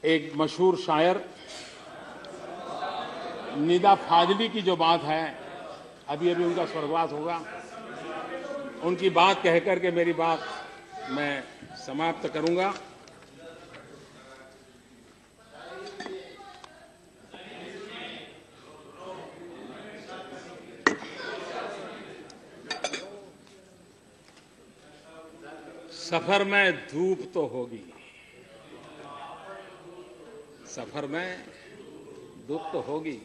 एक मशहूर शायर निदा फाजली की जो बात है, अभी अभी उनका स्वर्गवास होगा, उनकी बात कह करके मेरी बात मैं समाप्त करूंगा। सफर में धूप तो होगी, सफर में धूप तो होगी,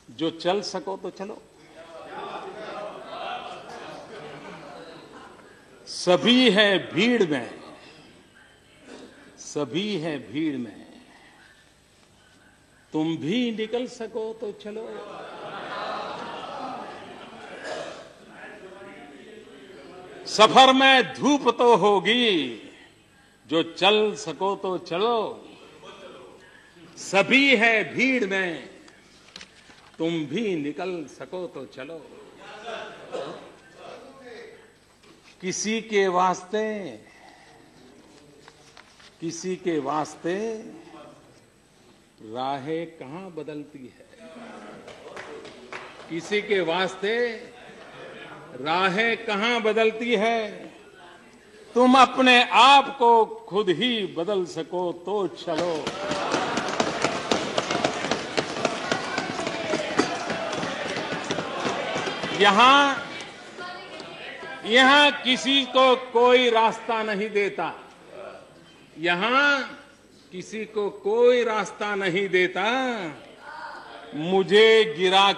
जो चल सको तो चलो। सभी है भीड़ में, सभी है भीड़ में, तुम भी निकल सको तो चलो। सफर में धूप तो होगी, जो चल सको तो चलो। सभी है भीड़ में, तुम भी निकल सको तो चलो। किसी के वास्ते, किसी के वास्ते राहें कहां बदलती है, किसी के वास्ते राहें कहां बदलती है। तुम अपने आप को खुद ही बदल सको तो चलो। यहां किसी को कोई रास्ता नहीं देता, यहां किसी को कोई रास्ता नहीं देता। मुझे गिरा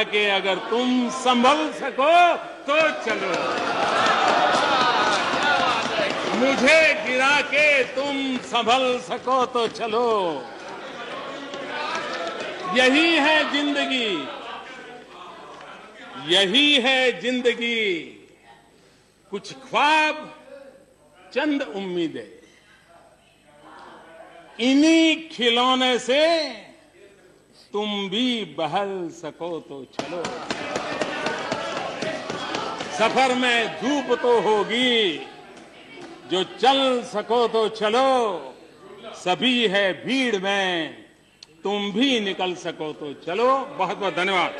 के अगर तुम संभल सको तो चलो। मुझे गिरा के तुम संभल सको तो चलो। यही है जिंदगी, यही है जिंदगी। कुछ ख्वाब, चंद उम्मीदें, इन्हीं खिलौने से तुम भी बहल सको तो चलो। सफर में धूप तो होगी, जो चल सको तो चलो। सभी है भीड़ में, तुम भी निकल सको तो चलो। बहुत बहुत धन्यवाद।